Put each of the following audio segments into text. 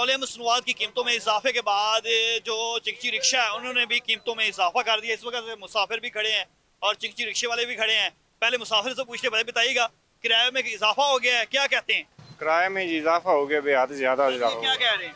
Petroleum मसनूआत की कीमतों में इजाफे के बाद जो चिकची रिक्शा है उन्होंने भी कीमतों में इजाफा कर दिया। इस वक्त मुसाफिर भी खड़े हैं और चिकची रिक्शे वाले भी खड़े हैं। पहले मुसाफिर से पूछते, बताइएगा किराए में इजाफा हो गया है, क्या कहते हैं? किराए में इजाफा हो गया, बेहद ज्यादा इजाफा हो क्या कह गया। रहे हैं?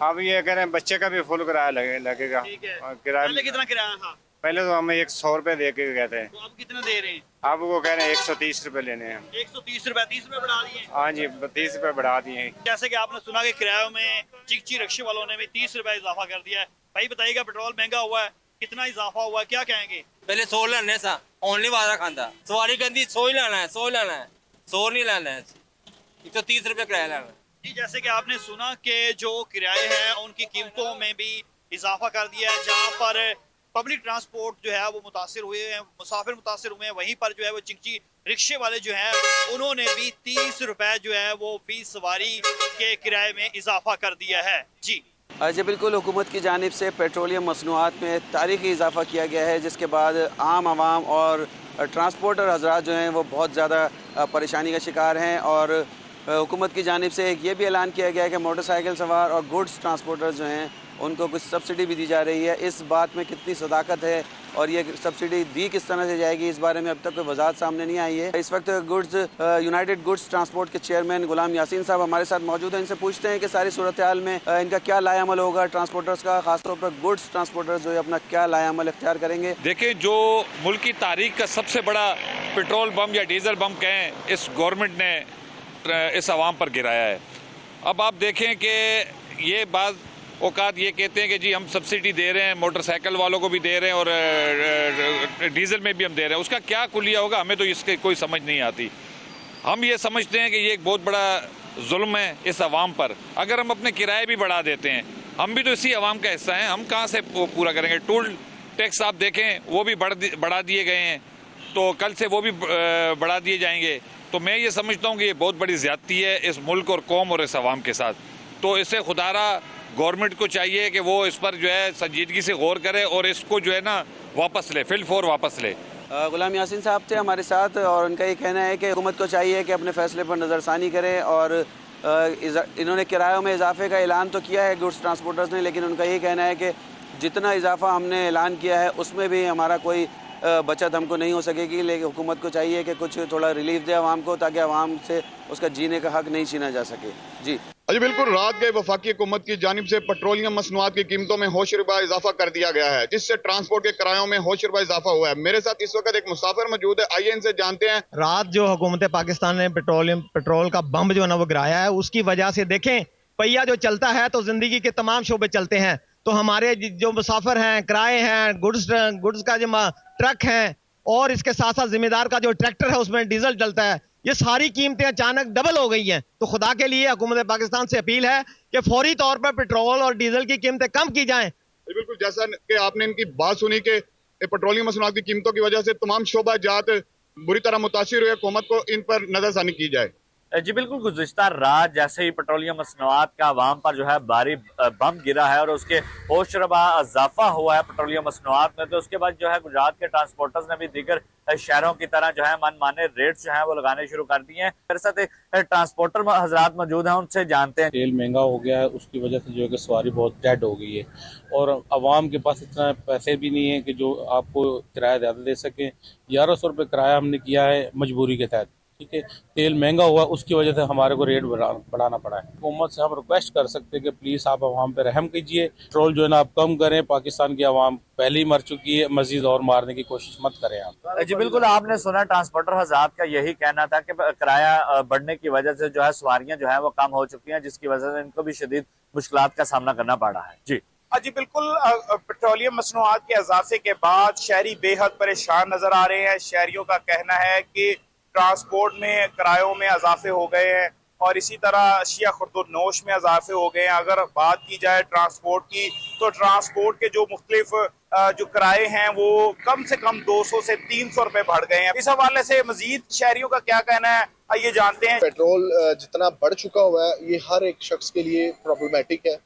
अब ये कह रहे हैं बच्चे का भी फुल किराया लगेगा। ठीक है, और किराया पहले कितना किराया था? पहले तो हमें 100 रुपए दे के कहते हैं, तो अब कितना दे रहे हैं? अब वो कह रहे हैं 130 रुपए लेने हैं। 130 रुपए, 30 रुपए बढ़ा दिए। हाँ जी, 30 रुपए बढ़ा दिए हैं। जैसे कि आपने सुना कि किरायों में चिकची रिक्शे वालों ने भी 30 रुपए इजाफा कर दिया है। भाई बताइएगा, पेट्रोल महंगा हुआ है, कितना इजाफा हुआ है, क्या कहेंगे? पहले 100 लेने सा ओनली वादा खांदा सवारी कहती 100 ही लेना है, 100 लेना है, 100 नहीं लेना है, 130 रुपए किराया लेना है। जी, जैसे कि आपने सुना कि जो किराए हैं उनकी कीमतों में भी इजाफा कर दिया है। जहाँ पर पब्लिक ट्रांसपोर्ट जो है वो मुतासिर हुए हैं, मुसाफिर मुतासिर हुए हैं, वहीं पर जो है वो चिकची रिक्शे वाले जो हैं उन्होंने भी 30 रुपए जो है वो फी सवारी के किराए में इजाफा कर दिया है। जी जी बिल्कुल, हुकूमत की जानिब से पेट्रोलियम मसनूआत में तारीखी इजाफा किया गया है, जिसके बाद आम आवाम और ट्रांसपोर्टर हजरात जो हैं वो बहुत ज़्यादा परेशानी का शिकार हैं। और हुकूमत की जानिब से ये भी ऐलान किया गया है कि मोटरसाइकिल सवार और गुड्स ट्रांसपोर्टर जो हैं उनको कुछ सब्सिडी भी दी जा रही है। इस बात में कितनी सदाकत है और ये सब्सिडी दी किस तरह से जाएगी, इस बारे में अब तक कोई वजाहत सामने नहीं आई है। इस वक्त यूनाइटेड गुड्स ट्रांसपोर्ट के चेयरमैन गुलाम यासीन साहब हमारे साथ मौजूद हैं। इनसे पूछते हैं कि सारी सूरत हाल में इनका क्या लाएअमल होगा ट्रांसपोर्टर्स का, खासतौर पर गुड्स ट्रांसपोर्टर्स जो है अपना क्या लाएअमल इख्तियार करेंगे। देखिए, जो मुल्क की तारीख का सबसे बड़ा पेट्रोल बम या डीजल बम कहें, इस गवर्नमेंट ने इस आवाम पर गिराया है। अब आप देखें कि ये बात औकात ये कहते हैं कि जी हम सब्सिडी दे रहे हैं, मोटरसाइकिल वालों को भी दे रहे हैं और डीजल में भी हम दे रहे हैं, उसका क्या कुलिया होगा हमें तो इसकी कोई समझ नहीं आती। हम ये समझते हैं कि ये एक बहुत बड़ा जुल्म है इस आवाम पर। अगर हम अपने किराए भी बढ़ा देते हैं, हम भी तो इसी आवाम का हिस्सा हैं, हम कहाँ से पूरा करेंगे? टोल टैक्स आप देखें वो भी बढ़ा दिए गए हैं, तो कल से वो भी बढ़ा दिए जाएंगे। तो मैं ये समझता हूँ कि ये बहुत बड़ी ज्यादती है इस मुल्क और कौम और इस आवाम के साथ। तो इससे खुदारा गवर्नमेंट को चाहिए कि वो इस पर जो है संजीदगी से गौर करे और इसको जो है ना वापस ले, फिल फोर वापस ले। गुलाम यासीन साहब थे हमारे साथ और उनका ये कहना है कि हुकूमत को चाहिए कि अपने फैसले पर नज़रसानी करे। और इन्होंने किरायों में इजाफे का ऐलान तो किया है गुड्स ट्रांसपोर्टर्स ने, लेकिन उनका ये कहना है कि जितना इजाफा हमने ऐलान किया है उसमें भी हमारा कोई बचत हमको नहीं हो सकेगी। लेकिन हुकूमत को चाहिए कि कुछ थोड़ा रिलीफ दे आवाम को, ताकि आवाम से उसका जीने का हक नहीं छीना जा सके। जी बिल्कुल, रात गए वफाकी हुकूमत की जानिब से पेट्रोलियम मसनूआत की कीमतों में होशरुबा इजाफा कर दिया गया है, जिससे ट्रांसपोर्ट के किरायों में होशरुबा इजाफा हुआ है। मेरे साथ इस वक्त एक मुसाफिर मौजूद है, आइए इनसे जानते हैं। रात जो हुकूमत पाकिस्तान ने पेट्रोल का बम जो है ना वो गिराया है, उसकी वजह से देखें पहिया जो चलता है तो जिंदगी के तमाम शोबे चलते हैं। तो हमारे जो मुसाफिर हैं, किराए हैं, गुड्स का जो ट्रक हैं और इसके साथ साथ जिम्मेदार का जो ट्रैक्टर है उसमें डीजल चलता है, ये सारी कीमतें अचानक डबल हो गई हैं। तो खुदा के लिए हुकूमत पाकिस्तान से अपील है कि फौरी तौर पर पेट्रोल और डीजल की कीमतें कम की जाएं। बिल्कुल, जैसा कि आपने इनकी बात सुनी कि पेट्रोलियम मसनूआत की कीमतों की वजह से तमाम शोबा जात बुरी तरह मुतासिर हुए, हुकूमत को इन पर नजरसानी की जाए। जी बिल्कुल, गुज़िश्ता रात जैसे ही पेट्रोलियम मसनूआत का अवाम पर जो है भारी बम गिरा है और उसके होशरुबा इजाफा हुआ है पेट्रोलियम मसनूआत में, तो उसके बाद जो है गुजरात के ट्रांसपोर्टर्स ने भी दीगर शहरों की तरह जो है मनमाने रेट्स जो है वो लगाने शुरू कर दिए हैं। मेरे साथ एक ट्रांसपोर्टर हजरात मौजूद हैं, उनसे जानते हैं। तेल महंगा हो गया है, उसकी वजह से जो है कि सवारी बहुत डेड हो गई है और अवाम के पास इतना पैसे भी नहीं है कि जो आपको किराया ज़्यादा दे सकें। 1100 रुपये किराया हमने किया है मजबूरी के तहत, ठीक है। तेल महंगा हुआ, उसकी वजह से हमारे को रेट बढ़ाना पड़ा है। हुकूमत से हम रिक्वेस्ट कर सकते हैं कि प्लीज़ आप आवाम पे रहम कीजिए, पेट्रोल जो है ना आप कम करें। पाकिस्तान की आवाम पहले ही मर चुकी है, मजीद और मारने की कोशिश मत करें आप। जी बिल्कुल, आपने सुना ट्रांसपोर्टर हजरात का यही कहना था कि किराया बढ़ने की वजह से जो है सवारियां जो है वो कम हो चुकी हैं, जिसकी वजह से इनको भी शदीद मुश्किलात का सामना करना पड़ रहा है। जी जी बिल्कुल, पेट्रोलियम मसनूआत के इजाफे के बाद शहरी बेहद परेशान नजर आ रहे हैं। शहरियों का कहना है कि ट्रांसपोर्ट में किरायों में इजाफे हो गए हैं और इसी तरह अशिया खुर्दुनोश में इजाफे हो गए हैं। अगर बात की जाए ट्रांसपोर्ट की, तो ट्रांसपोर्ट के जो मुख्तलिफ जो किराए हैं वो कम से कम 200 से 300 रुपए बढ़ गए हैं। इस हवाले से मजीद शहरियों का क्या कहना है, आइए जानते हैं। पेट्रोल जितना बढ़ चुका हुआ है ये हर एक शख्स के लिए प्रॉब्लमेटिक है,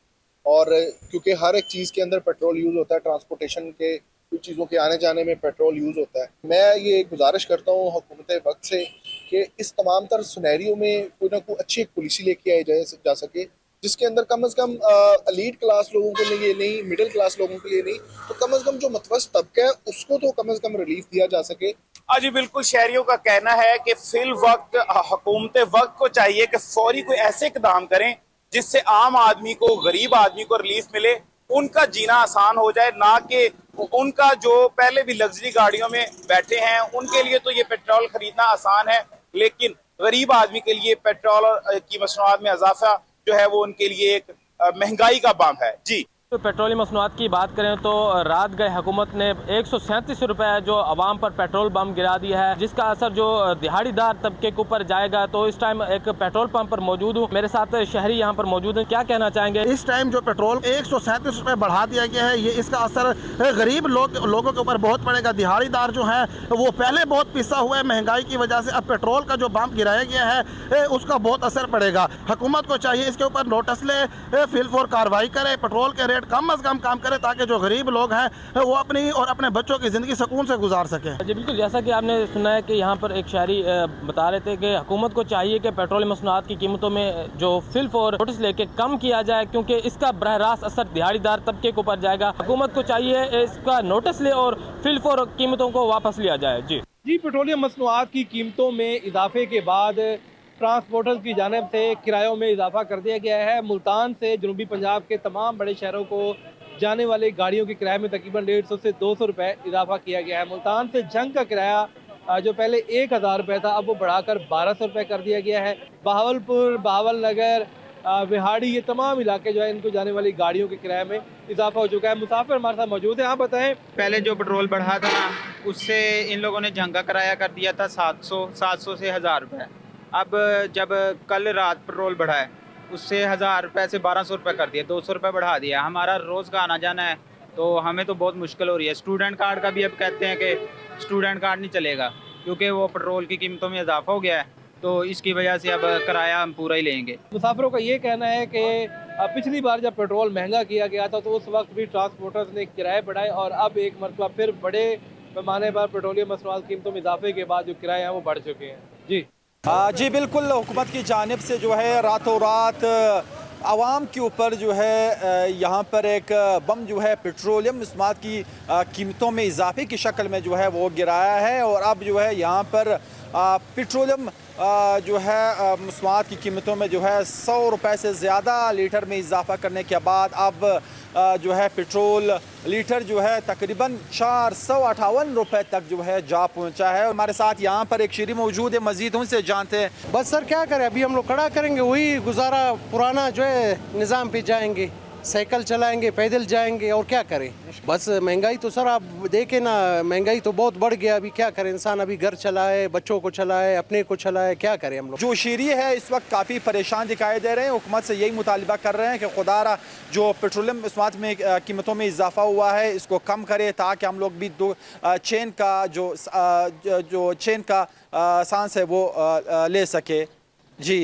और क्योंकि हर एक चीज़ के अंदर पेट्रोल यूज़ होता है, ट्रांसपोर्टेशन के कुछ चीज़ों के आने जाने में पेट्रोल यूज़ होता है। मैं ये गुजारिश करता हूँ हुकूमत वक्त से कि इस तमाम तर सुनहरियों में कोई ना कोई अच्छी एक पॉलिसी लेके आई जा सके, जिसके अंदर कम से कम एलीट क्लास लोगों के लिए नहीं, मिडिल क्लास लोगों के लिए नहीं, तो कम से कम जो मतवस्त तबका है उसको तो कम से कम रिलीफ दिया जा सके। हाँ जी, बिल्कुल। शहरियों का कहना है कि फिल वक्त हुकूमत वक्त को चाहिए कि फौरी कोई ऐसे इकदाम करें जिससे आम आदमी को, गरीब आदमी को रिलीफ मिले, उनका जीना आसान हो जाए, ना कि उनका जो पहले भी लग्जरी गाड़ियों में बैठे हैं उनके लिए तो ये पेट्रोल खरीदना आसान है, लेकिन गरीब आदमी के लिए पेट्रोल की मसनूआत में इजाफा जो है वो उनके लिए एक महंगाई का बम है। जी, तो पेट्रोलियम मसनूआत की बात करें तो रात गए हुकूमत ने 137 रुपए जो आवाम पर पेट्रोल बम गिरा दिया है, जिसका असर जो दिहाड़ीदार तबके के ऊपर जाएगा। तो इस टाइम एक पेट्रोल पंप पर मौजूद हूँ, मेरे साथ शहरी यहाँ पर मौजूद हैं। क्या कहना चाहेंगे? इस टाइम जो पेट्रोल 137 रुपए बढ़ा दिया गया है, ये इसका असर गरीब लोगों के ऊपर बहुत पड़ेगा। दिहाड़ीदार जो है वो पहले बहुत पिसा हुआ है महंगाई की वजह से, अब पेट्रोल का जो बम गिराया गया है उसका बहुत असर पड़ेगा। हुकूमत को चाहिए इसके ऊपर नोटिस ले, फिल फॉर कार्रवाई करे, पेट्रोल के कम से कम काम करे ताकि जो गरीब लोग हैं वो अपनी और अपने बच्चों की ज़िंदगी सुकून से गुजार सके। जी बिल्कुल, जैसा कि आपने सुना है कि यहाँ पर एक शहरी बता रहे थे कि हुकूमत को चाहिए कि पेट्रोल मसनूआत की कीमतों में जो फिल फॉर नोटिस लेके कम किया जाए, क्योंकि इसका बरह रास्त असर दिहाड़ीदार तबके के ऊपर जाएगा। हुकूमत को चाहिए इसका नोटिस ले और फिल फॉर कीमतों को वापस लिया जाए। जी, पेट्रोलियम मसनूआत की कीमतों में इजाफे के बाद ट्रांसपोर्टर्स की जानिब से किरायों में इजाफा कर दिया गया है। मुल्तान से जनूबी पंजाब के तमाम बड़े शहरों को जाने वाली गाड़ियों के किराए में तकरीबन 150 से 200 रुपए इजाफा किया गया है। मुल्तान से जंग का किराया जो पहले 1000 रुपये था, अब वो बढ़ाकर 1200 रुपये कर दिया गया है। बहावलपुर, बहावल नगर, विहाड़ी, ये तमाम इलाके जो है इनको जाने वाली गाड़ियों के किराए में इजाफा हो चुका है। मुसाफिर हमारे साथ मौजूद है, आप बताएं। पहले जो पेट्रोल बढ़ा था ना, उससे इन लोगों ने जंग का किराया कर दिया था 700 से 1000 रुपये। अब जब कल रात पेट्रोल बढ़ा है उससे 1000 रुपये से 1200 रुपये कर दिया, 200 रुपये बढ़ा दिया। हमारा रोज़ का आना जाना है तो हमें तो बहुत मुश्किल हो रही है। स्टूडेंट कार्ड का भी अब कहते हैं कि स्टूडेंट कार्ड नहीं चलेगा क्योंकि वो पेट्रोल की कीमतों में इजाफा हो गया है, तो इसकी वजह से अब किराया हम पूरा ही लेंगे। मुसाफिरों का ये कहना है कि पिछली बार जब पेट्रोल महंगा किया गया था तो उस वक्त भी ट्रांसपोर्टर्स ने किराए बढ़ाए और अब एक मरतबा फिर बड़े पैमाने पर पेट्रोलियम मसनूआत कीमतों में इजाफे के बाद जो किराए हैं वो बढ़ चुके हैं। जी बिल्कुल, हुकूमत की जानिब से जो है रातों रात आवाम के ऊपर जो है यहाँ पर एक बम जो है पेट्रोलियम मसनूआत की कीमतों में इजाफे की शक्ल में जो है वो गिराया है। और अब जो है यहाँ पर पेट्रोलियम जो है मसनूआत की कीमतों में जो है 100 रुपये से ज़्यादा लीटर में इजाफा करने के बाद अब जो है पेट्रोल लीटर जो है तकरीबन 458 रुपये तक जो है जा पहुंचा है। हमारे साथ यहाँ पर एक शहरी मौजूद है, मजीद उनसे जानते हैं। बस सर क्या करें, अभी हम लोग खड़ा करेंगे, वही गुजारा पुराना जो है निज़ाम पे जाएंगे, साइकिल चलाएंगे, पैदल जाएंगे और क्या करें। बस महंगाई तो सर आप देखें ना, महंगाई तो बहुत बढ़ गया। अभी क्या करें, इंसान अभी घर चलाए, बच्चों को चलाए, अपने को चलाए, क्या करें हम लोग। जो शहरी है इस वक्त काफ़ी परेशान दिखाई दे रहे हैं, हुकूमत से यही मुतालबा कर रहे हैं कि खुदारा जो पेट्रोलियम मसनूआत में कीमतों में इजाफा हुआ है इसको कम करे ताकि हम लोग भी चेन का जो चेन का सांस है वो ले सके। जी।